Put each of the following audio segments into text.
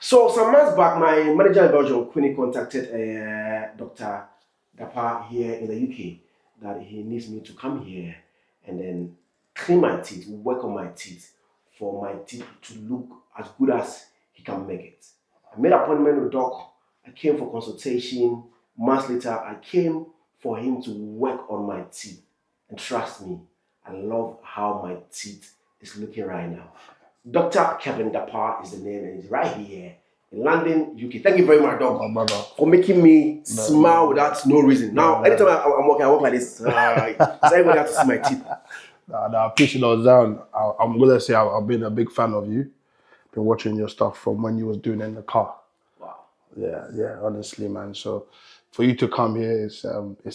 So some months back, my manager in Belgium, Queenie, contacted Dr. Dapa here in the UK that he needs me to come here and then clean my teeth, work on my teeth for my teeth to look as good as he can make it. I made an appointment with Doc. I came for consultation. Months later, I came for him to work on my teeth. And trust me, I love how my teeth is looking right now. Dr. Kevin Dapa is the name, and he's right here in London, UK. Thank you very much, Doc, for making me smile without no reason. Now, anytime I'm walking, I walk like this. So everybody has to see my teeth. I appreciate those down. I'm gonna say I've been a big fan of you. Been watching your stuff from when you was doing it in the car. Wow. Yeah, honestly, man. So for you to come here, it's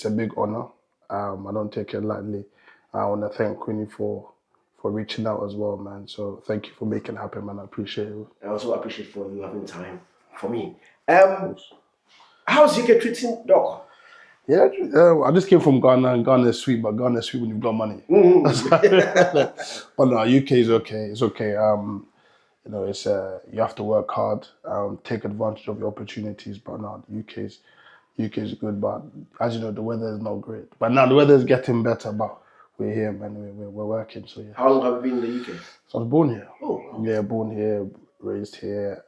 a big honor. I don't take it lightly. I want to thank Queenie for reaching out as well, man. So thank you for making it happen, man. I appreciate it. I also appreciate for you having time for me. How's UK treating Doc? Yeah, I just came from Ghana, and Ghana is sweet, but Ghana is sweet when you've got money. But no, UK is okay. It's okay. You know, it's you have to work hard, take advantage of your opportunities. But no, UK is good. But as you know, the weather is not great. But now the weather is getting better. But we're here, man. We're working. So yeah. How long have you been in the UK? So I was born here. Oh, wow. Yeah, born here, raised here,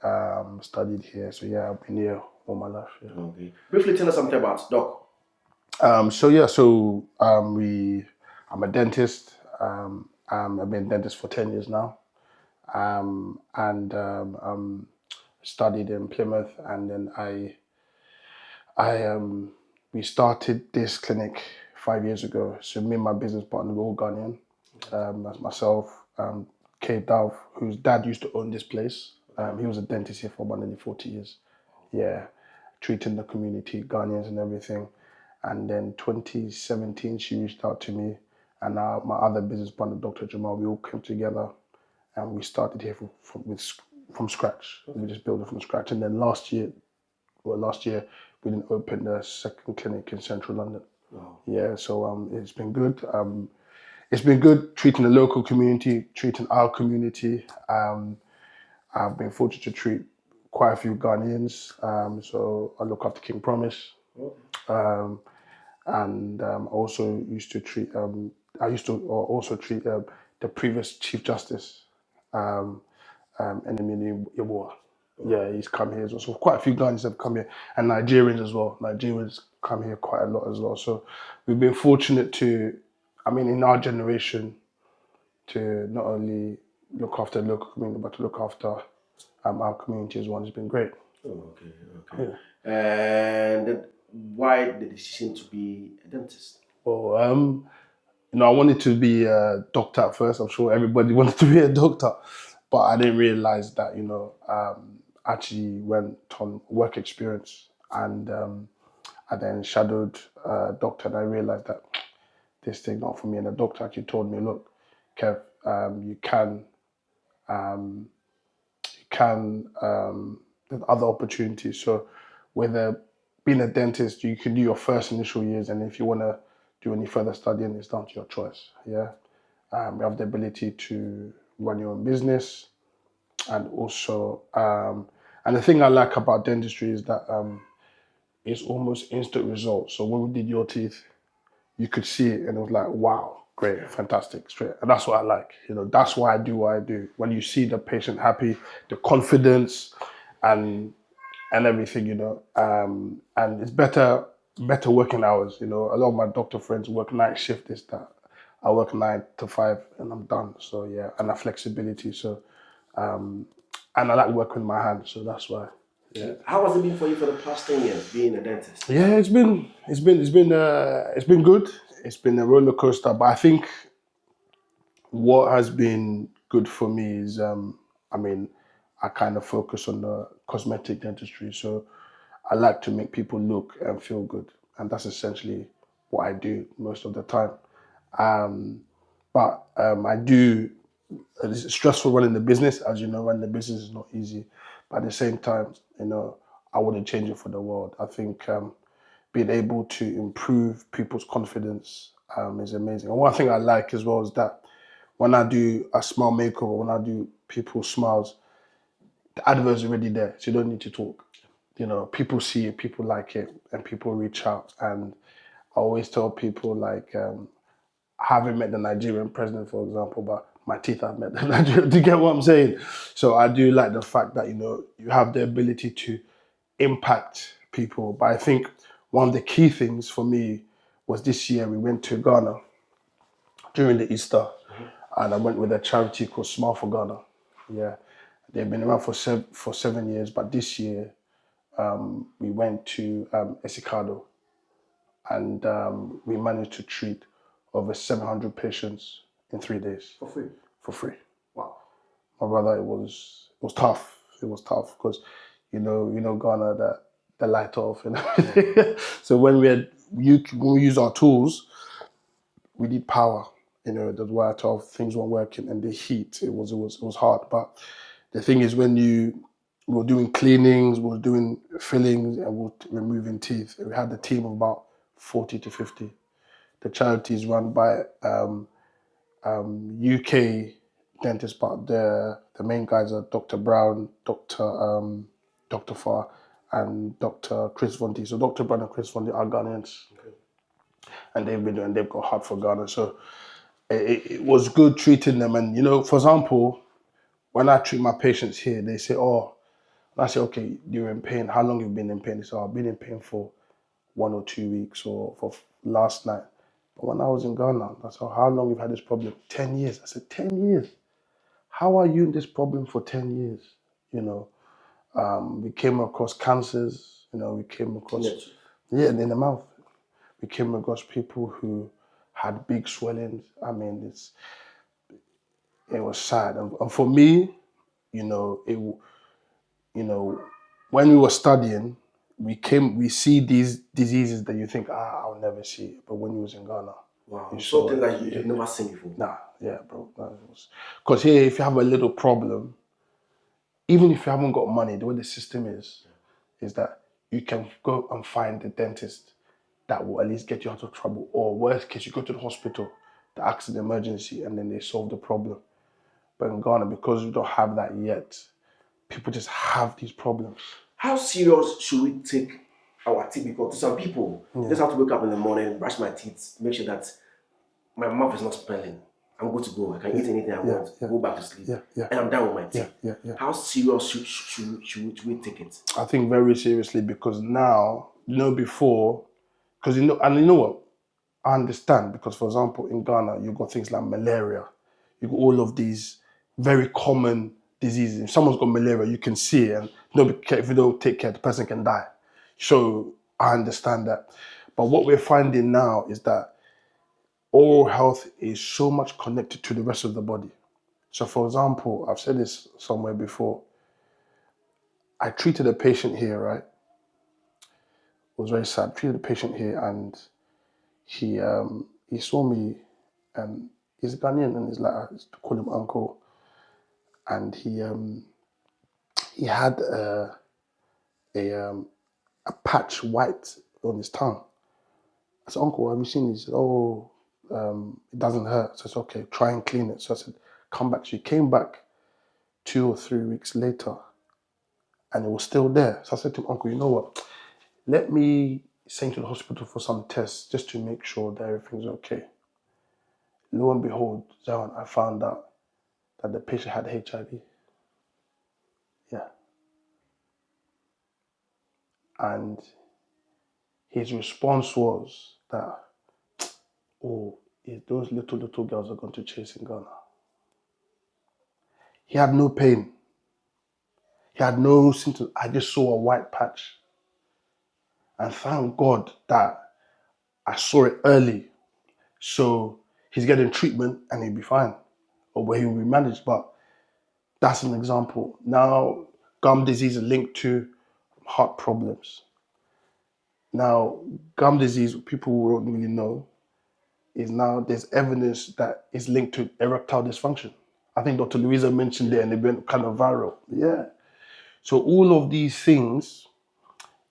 studied here. So yeah, I've been here all my life. Yeah. Okay. Briefly tell us something about Doc. I'm a dentist. I've been a dentist for 10 years now. Studied in Plymouth, and then we started this clinic 5 years ago. So me and my business partner were all Ghanaian. That's myself, K Dove, whose dad used to own this place. He was a dentist here for about nearly 40 years. Yeah, treating the community, Ghanaians and everything. And then 2017, she reached out to me, and my other business partner, Dr. Jamal, we all came together, and we started here from scratch. We just built it from scratch. And then last year, we then opened a second clinic in central London. Wow. Yeah, so it's been good. It's been good treating the local community, treating our community. I've been fortunate to treat quite a few Ghanaians. So I look after King Promise. And also used to treat. I used to also treat the previous Chief Justice, Enemy Yeboah. Yeah, he's come here as well. So quite a few Ghanaians have come here, and Nigerians as well. Nigerians come here quite a lot as well. So we've been fortunate to, in our generation, to not only look after the local community, but to look after our community as well. It's been great. Oh, okay. Yeah. And why the decision to be a dentist? Well, I wanted to be a doctor at first. I'm sure everybody wanted to be a doctor, but I didn't realize that, actually went on work experience, and I then shadowed a doctor, and I realized that this thing not for me. And the doctor actually told me, look, Kev, there's other opportunities. So whether being a dentist, you can do your first initial years, and if you want to do any further studying, it's down to your choice. Yeah, you have the ability to run your own business, and also, and the thing I like about dentistry is that it's almost instant results. So when we did your teeth, you could see it, and it was like, wow, great, fantastic, straight. And that's what I like. That's why I do what I do. When you see the patient happy, the confidence, and everything, and it's better working hours. A lot of my doctor friends work night shift. Is that I work 9 to 5 and I'm done. So yeah, and that flexibility. So, and I like working with my hands. So that's why. Yeah. How has it been for you for the past 10 years being a dentist? Yeah, it's been good. It's been a roller coaster, but I think what has been good for me is, I kind of focus on the cosmetic dentistry. So I like to make people look and feel good, and that's essentially what I do most of the time. But I do. It's stressful running the business, as you know. Running the business is not easy, but at the same time, I wouldn't change it for the world. I think being able to improve people's confidence is amazing. And one thing I like as well is that when I do a smile makeover, when I do people's smiles, the advert's already there, so you don't need to talk. You know, people see it, people like it, and people reach out. And I always tell people, like, I haven't met the Nigerian president, for example, but my teeth have met the Nigerian. Do you get what I'm saying? So I do like the fact that, you know, you have the ability to impact people. But I think one of the key things for me was this year we went to Ghana during the Easter, and I went with a charity called Smile for Ghana. Yeah, they've been around for 7 years, but this year we went to Esikado, and we managed to treat over 700 patients in 3 days For free. for free. Wow. My brother, it was tough. It was tough because you know Ghana, that the light off and everything. So when when we use our tools, we need power. You know, the light off, things weren't working, and the heat. It was hard. But the thing is, when we were doing cleanings, we were doing fillings, and we were removing teeth. We had a team of about 40 to 50. The charity is run by UK dentists, but the main guys are Dr. Brown, Dr. Farr, and Dr. Chris Vonti. So Dr. Brown and Chris Vonti are Ghanaians, and they've got heart for Ghana. So it was good treating them. And you know, for example, when I treat my patients here, they say, "Oh," and I say, "Okay, you're in pain. How long have you been in pain?" They say, "Oh, I've been in pain for 1 or 2 weeks, or for last night." But when I was in Ghana, I said, "How long have you had this problem?" 10 years. I said, 10 years. How are you in this problem for 10 years? You know, we came across cancers. You know, we came across in the mouth. We came across people who had big swellings. I mean, it was sad. And for me, you know, when we were studying, we see these diseases that you think, I'll never see. But when you was in Ghana, Wow. you saw Something it. that you've never seen before. Nah, yeah, bro. Because here, if you have a little problem, even if you haven't got money, the way the system is that you can go and find a dentist that will at least get you out of trouble. Or worst case, you go to the hospital, the accident emergency, and then they solve the problem. But in Ghana, because we don't have that yet, people just have these problems. How serious should we take our teeth? Because to some people, just have to wake up in the morning, brush my teeth, make sure that my mouth is not smelling. I'm good to go. I can eat anything I want, go back to sleep, and I'm done with my teeth. How serious should we take it? I think very seriously, because now, before, because you know what? I understand, because, for example, in Ghana, you've got things like malaria. You've got all of these very common diseases. If someone's got malaria, you can see it, and if you don't take care, the person can die. So I understand that. But what we're finding now is that oral health is so much connected to the rest of the body. So, for example, I've said this somewhere before. I treated a patient here, right? It was very sad. Treated a patient here, and he saw me, and he's Ghanaian, and he's like, I used to call him uncle, and he had a patch white on his tongue. I said, "Uncle, have you seen this?" He said, "Oh, it doesn't hurt." So I said, "Okay, try and clean it." So I said, "Come back." She came back 2 or 3 weeks later, and it was still there. So I said to him, "Uncle, you know what? Let me send you to the hospital for some tests just to make sure that everything's okay." Lo and behold, Zion, I found out that the patient had HIV. Yeah. And his response was that, "Oh, those little girls are going to chase in Ghana." He had no pain. He had no symptoms. I just saw a white patch. And thank God that I saw it early. So he's getting treatment and he'll be fine. Or he will be managed. But that's an example. Now, gum disease is linked to heart problems. Now, gum disease, people who don't really know, is now there's evidence that is linked to erectile dysfunction. I think Dr. Louisa mentioned it, and it went kind of viral. Yeah. So all of these things,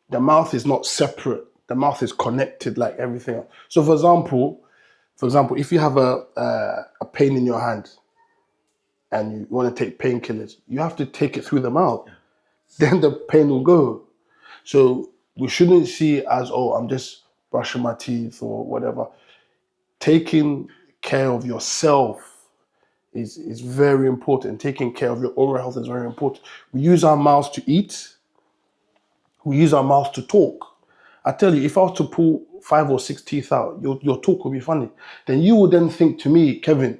the mouth is not separate. The mouth is connected like everything else. So for example, if you have a pain in your hand, and you want to take painkillers, you have to take it through the mouth. Then the pain will go. So we shouldn't see it as, oh, I'm just brushing my teeth or whatever. Taking care of yourself is very important. Taking care of your oral health is very important. We use our mouths to eat. We use our mouths to talk. I tell you, if I was to pull 5 or 6 teeth out, your talk will be funny. Then you would then think to me, Kevin,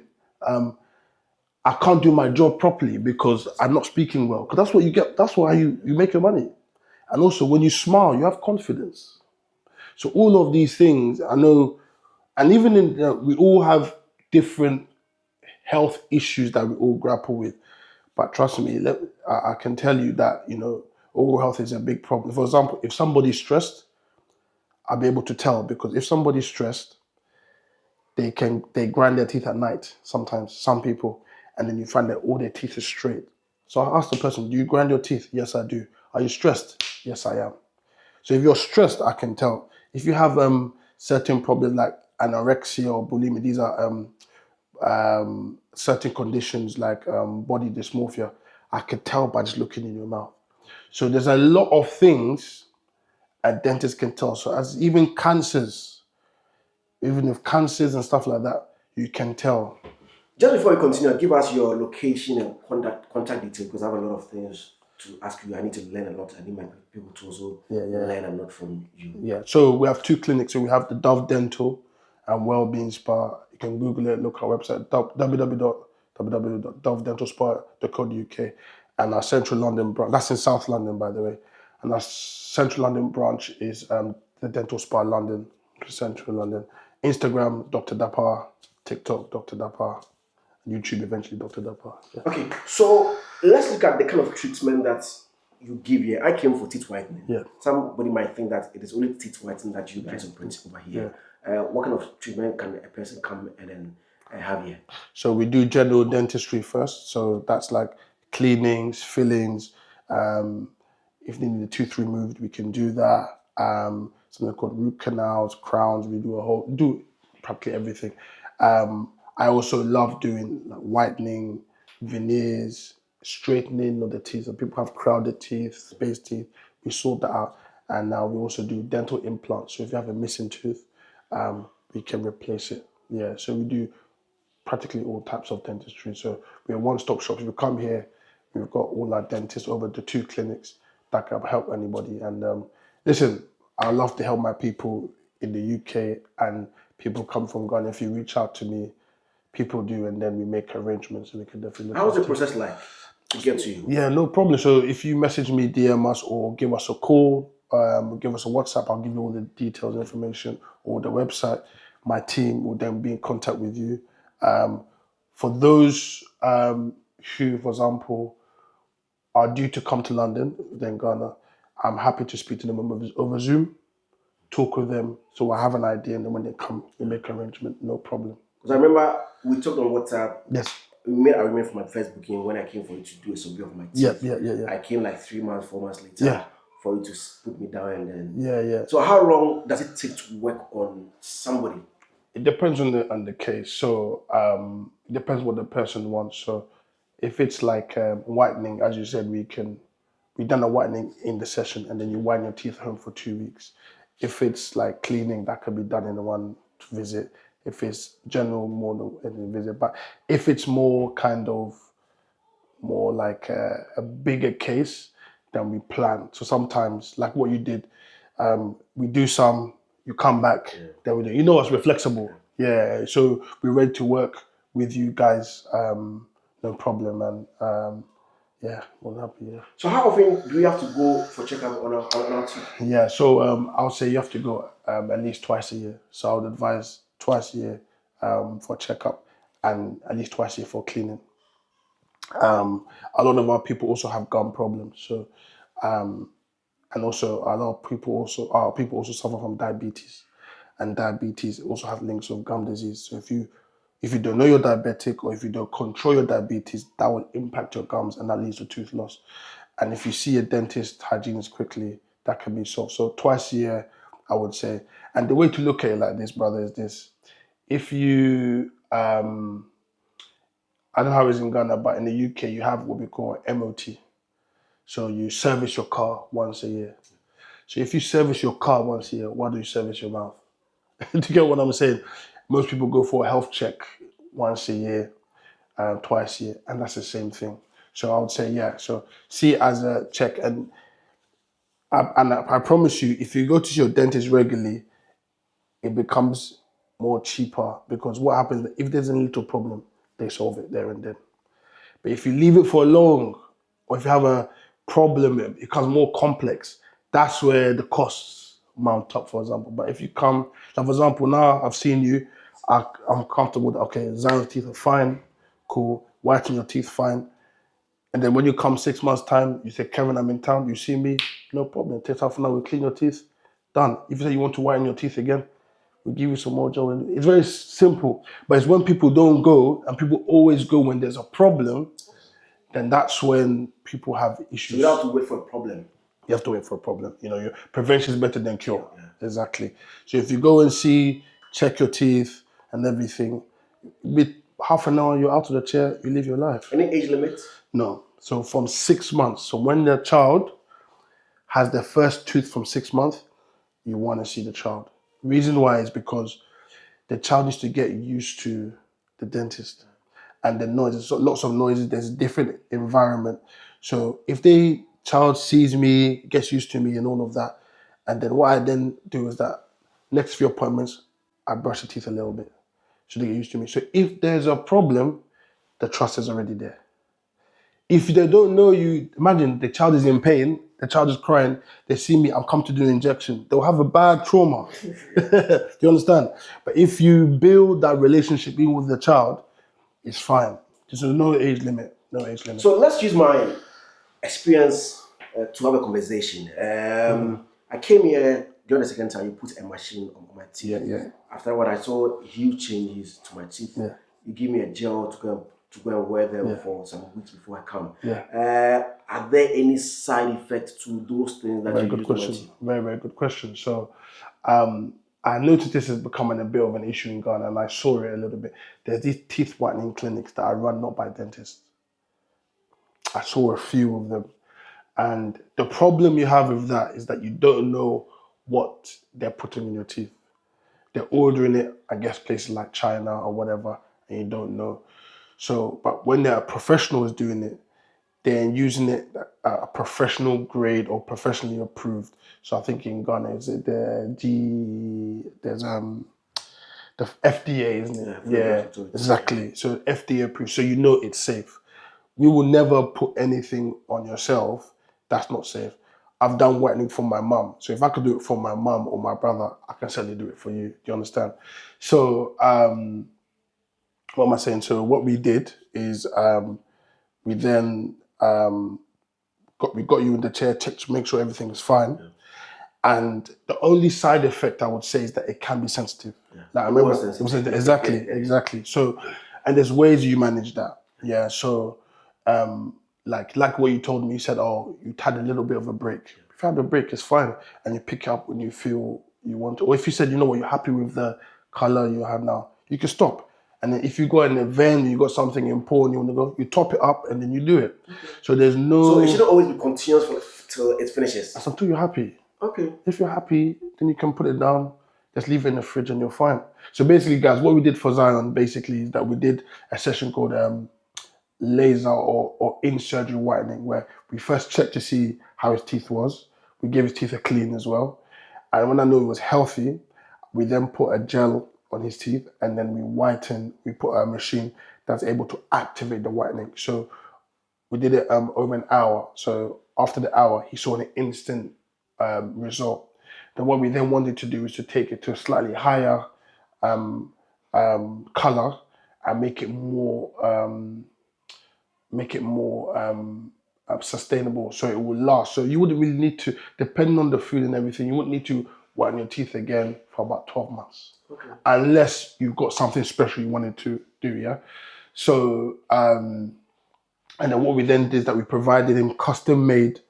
I can't do my job properly because I'm not speaking well. Because that's what you get. That's why you make your money. And also, when you smile, you have confidence. So all of these things, I know, and even we all have different health issues that we all grapple with. But trust me, I can tell you that, oral health is a big problem. For example, if somebody's stressed, I'll be able to tell, because if somebody's stressed, they grind their teeth at night sometimes, some people, and then you find that all their teeth are straight. So I ask the person, do you grind your teeth? Yes, I do. Are you stressed? Yes, I am. So if you're stressed, I can tell. If you have certain problems like anorexia or bulimia, these are certain conditions like body dysmorphia, I could tell by just looking in your mouth. So there's a lot of things a dentist can tell. So as even cancers, even if cancers and stuff like that, you can tell. Just before we continue, give us your location and contact details, because I have a lot of things to ask you. I need to learn a lot. I need my people to also learn a lot from you. Yeah. So we have 2 clinics. So we have the Dove Dental and Wellbeing Spa. You can Google it, look at our website, www.dovedentalspa.co.uk, and our Central London branch. That's in South London, by the way. And our Central London branch is the Dental Spa London, Central London. Instagram, Dr. Dapar. TikTok, Dr. Dapar. YouTube, eventually, Dr. Dapar. Yeah. Okay, so let's look at the kind of treatment that you give here. I came for teeth whitening. Yeah. Somebody might think that it is only teeth whitening that you guys operate over here. What kind of treatment can a person come and then have here? So we do general dentistry first. So that's like cleanings, fillings. If they need a tooth removed, we can do that. Something called root canals, crowns. We do practically everything. I also love doing like whitening, veneers, straightening of the teeth. So people have crowded teeth, spaced teeth. We sort that out. And now we also do dental implants. So if you have a missing tooth, we can replace it. Yeah, so we do practically all types of dentistry. So we're a one-stop shop. If you come here, we've got all our dentists over the 2 clinics that can help anybody. And listen, I love to help my people in the UK, and people come from Ghana. If you reach out to me, people do, and then we make arrangements, and we can definitely look How's the after you. process like to get to you? Yeah, no problem. So if you message me, DM us, or give us a call, give us a WhatsApp, I'll give you all the details, information, or the website. My team will then be in contact with you. For those who, for example, are due to come to London, then Ghana, I'm happy to speak to them over Zoom, talk with them, so I have an idea, and then when they come, we make arrangement, no problem. Because I remember we talked on WhatsApp. Yes. We made arrangement for my first booking when I came for you to do a survey of my teeth. Yeah. I came like 3 months, 4 months later for you to put me down, and then Yeah. So how long does it take to work on somebody? It depends on the case. So it depends what the person wants. So if it's like whitening, as you said, we done a whitening in the session, and then you whiten your teeth home for 2 weeks. If it's like cleaning, that could be done in one visit. If it's general, more than a visit. But if it's more like a bigger case, then we plan. So sometimes, like what you did, we do some, you come back, then we do. You know us, we're flexible. Yeah, so we're ready to work with you guys, no problem. And we're happy, yeah. So how often do we have to go for checkup on our teeth? Yeah, so I would say you have to go at least twice a year. So I would advise twice a year for checkup, and at least twice a year for cleaning. A lot of our people also have gum problems. So, and also a lot of people also suffer from diabetes, and diabetes also have links with gum disease. So if you don't know you're diabetic, or if you don't control your diabetes, that will impact your gums, and that leads to tooth loss. And if you see a dentist, hygienist quickly, that can be solved. So twice a year, I would say. And the way to look at it like this, brother, is this: if you I don't know how it's in Ghana, but in the UK you have what we call MOT. So you service your car once a year. So if you service your car once a year, why do you service your mouth? Do you get what I'm saying? Most people go for a health check once a year, twice a year, and that's the same thing. So I would say, yeah. So see it as a check, and I promise you, if you go to your dentist regularly, it becomes more cheaper because what happens if there's a little problem, they solve it there and then. But if you leave it for long, or if you have a problem, it becomes more complex. That's where the costs mount up, for example. But if you come, like for example, now I've seen you, I'm comfortable with, okay, Zion's teeth are fine, cool, whitening your teeth fine. And then when you come 6 months' time, you say, Kevin, I'm in town, you see me, no problem. Take half an hour, we clean your teeth, done. If you say you want to whiten your teeth again, we'll give you some more gel. It's very simple. But it's when people don't go, and people always go when there's a problem, then that's when people have issues. So you don't have to wait for a problem. You have to wait for a problem. You know, your prevention is better than cure. Yeah. Exactly. So if you go and see, check your teeth and everything, with half an hour, you're out of the chair, you live your life. Any age limit? No. So from 6 months. So when the child has their first tooth from 6 months, you want to see the child. Reason why is because the child needs to get used to the dentist and the noise. There's lots of noises. There's a different environment. So if the child sees me, gets used to me and all of that, and then what I then do is that next few appointments, I brush the teeth a little bit so they get used to me. So if there's a problem, the trust is already there. If they don't know you, imagine the child is in pain, the child is crying, they see me, I'm come to do an injection, they'll have a bad trauma. Do you understand? But if you build that relationship even with the child, it's fine. There's no age limit. No age limit. So let's use my experience to have a conversation. I came here during the second time. You put a machine on my teeth. Yeah. After what I saw huge changes to my teeth. Yeah. You give me a gel to go and wear them for some weeks before I come. Yeah. Are there any side effects to those things that Very you good use question. on my teeth? Very, very good question. So I noticed this is becoming a bit of an issue in Ghana, and I saw it a little bit. There's these teeth whitening clinics that are run not by dentists. I saw a few of them. And the problem you have with that is that you don't know what they're putting in your teeth. They're ordering it, I guess, places like China or whatever, and you don't know. So, but when there are professionals doing it, they're using it at a professional grade or professionally approved. So I think in Ghana, is it there's the FDA, isn't it? Yeah, exactly. So FDA approved, so you know it's safe. We will never put anything on yourself that's not safe. I've done whitening for my mum. So if I could do it for my mum or my brother, I can certainly do it for you. Do you understand? So what am I saying? So what we did is we then got you in the chair, checked to make sure everything is fine. Yeah. And the only side effect I would say is that it can be sensitive. Yeah. Like I remember it was exactly. So, and there's ways you manage that. Yeah. So, like what you told me, you said, oh, you had a little bit of a break. If you had a break, it's fine, and you pick up when you feel you want to. Or if you said, you know what, you're happy with the color you have now, you can stop. And then if you got an event, you got something important, you want to go, you top it up and then you do it. Okay. So there's no. So it shouldn't always be continuous till it finishes. That's until you're happy. Okay. If you're happy, then you can put it down, just leave it in the fridge and you're fine. So basically, guys, what we did for Zion basically is that we did a session called laser or in-surgery whitening, where we first checked to see how his teeth was. We gave his teeth a clean as well. And when I knew he was healthy, we then put a gel on his teeth, and then we put a machine that's able to activate the whitening. So we did it over an hour. So after the hour, he saw an instant result. Then what we then wanted to do is to take it to a slightly higher color and make it more sustainable, so it will last. So you wouldn't really need to, depending on the food and everything, you wouldn't need to whiten your teeth again for about 12 months. Okay. Unless you've got something special you wanted to do, yeah? So, and then what we then did is that we provided him custom-made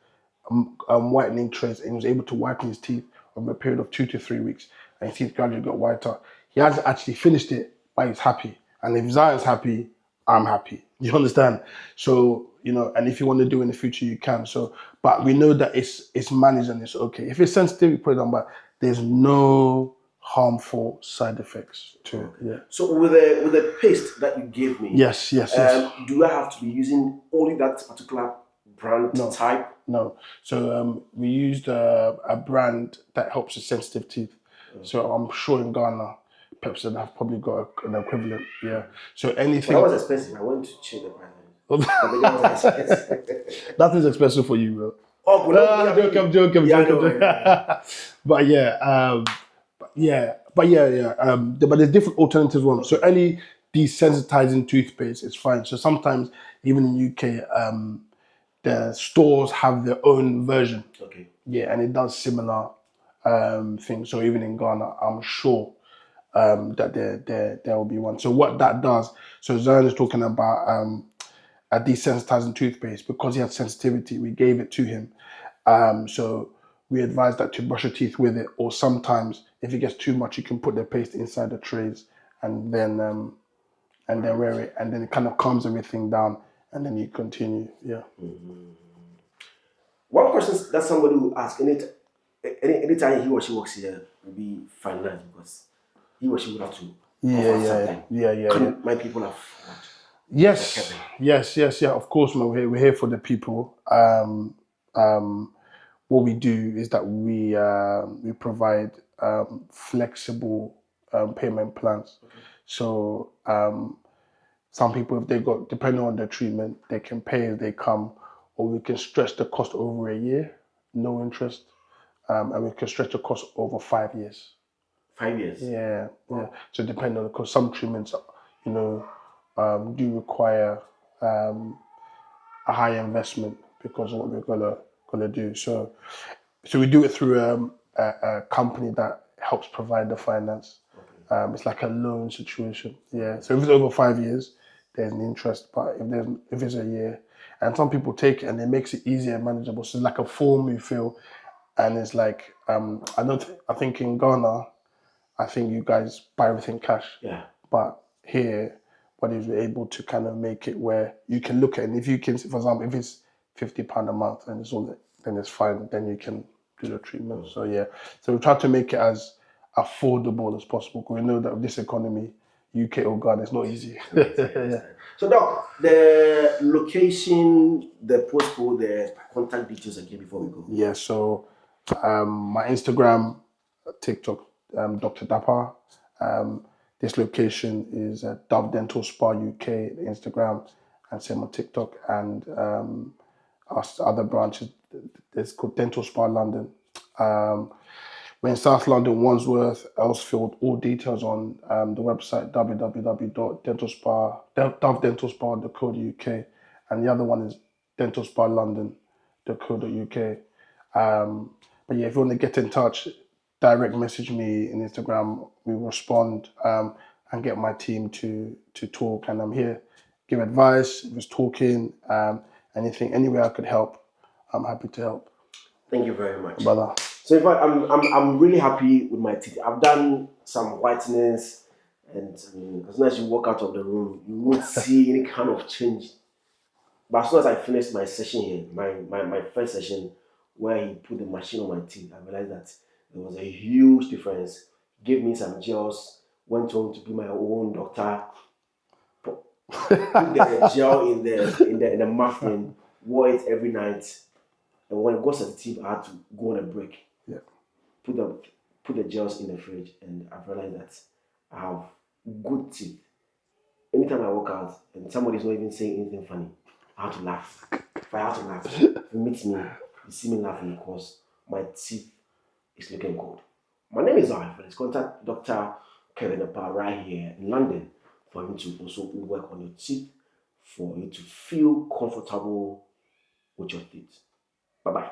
whitening trays, and he was able to whiten his teeth over a period of 2 to 3 weeks, and his teeth gradually got whiter. He hasn't actually finished it, but he's happy. And if Zion's happy, I'm happy. You understand? So, and if you want to do it in the future, you can. So, but we know that it's managed and it's okay. If it's sensitive, you put it on, but there's no harmful side effects to it. Yeah. So with the paste that you gave me, Yes, yes, yes. do I have to be using only that particular brand No. type? No. So we used a brand that helps with sensitive teeth. So I'm sure in Ghana, Pepsi have probably got an equivalent. Yeah. So But anything. that was expensive. I went to check the price. That was expensive. Nothing's expensive for you, bro. Oh, no, I'm joking, I'm joking, yeah, I'm I know, joking. yeah. But but there's different alternative ones. So any desensitizing toothpaste is fine. So sometimes even in UK, the stores have their own version. Okay. Yeah, and it does similar things. So even in Ghana, I'm sure that there will be one. So what that does, so Zion is talking about a desensitizing toothpaste because he had sensitivity. We gave it to him. So we advise that to brush your teeth with it, or sometimes if it gets too much, you can put the paste inside the trays and then wear it, and then it kind of calms everything down, and then you continue. Yeah. One question that somebody will ask anytime he or she works here will be finance because he or she would have to offer something. Yeah. My people afford. Yes, yeah. Of course, man. We're here for the people. What we do is that we provide flexible payment plans. So some people, if they got depending on their treatment, they can pay as they come, or we can stretch the cost over a year, no interest, and we can stretch the cost over 5 years. 5 years. Yeah. So depending on because some treatments, do require a high investment because of what we're gonna do. So we do it through a company that helps provide the finance. It's like a loan situation. Yeah. So if it's over 5 years, there's an interest, but if it's a year, and some people take it and it makes it easier and manageable. So it's like a form you fill, and it's like I think in Ghana, I think you guys buy everything cash. Yeah. But here, what is we're able to kind of make it where you can look at it. And if you can, for example, if it's £50 a month and then it's fine. Then you can do the treatment. So yeah, so we try to make it as affordable as possible because we know that with this economy, UK or Ghana, it's not easy. Yeah. So Doc, the location, the postcode, the contact details again before we go. Yeah. So my Instagram, TikTok, Dr. Dapa. This location is Dove Dental Spa UK, Instagram, and same on TikTok. And our other branches, it's called Dental Spa London. We're in South London, Wandsworth, Elsfield. All details on the website www.dovedentalspa.co.uk, and the other one is dentalspa.london.co.uk. But yeah, if you want to get in touch, direct message me in Instagram. We respond and get my team to talk. And I'm here, give advice, if it's talking, anything, any way I could help. I'm happy to help. Thank you very much, brother. So in fact, I'm really happy with my teeth. I've done some whiteness, and as soon as you walk out of the room, you won't see any kind of change. But as soon as I finished my session here, my first session, where he put the machine on my teeth, I realized that there was a huge difference. Gave me some gels, went home to be my own doctor, put the gel in the muffin, wore it every night, and when it got sensitive, I had to go on a break. Yeah. Put the gels in the fridge, and I've realized that I have good teeth. Anytime I walk out and somebody's not even saying anything funny, I have to laugh. If I have to laugh, if you meet me, you see me laughing because my teeth is looking good. My name is Zionfelix. Contact Dr. Kevin Apa right here in London for him to also work on your teeth, for you to feel comfortable with your teeth. Bye-bye.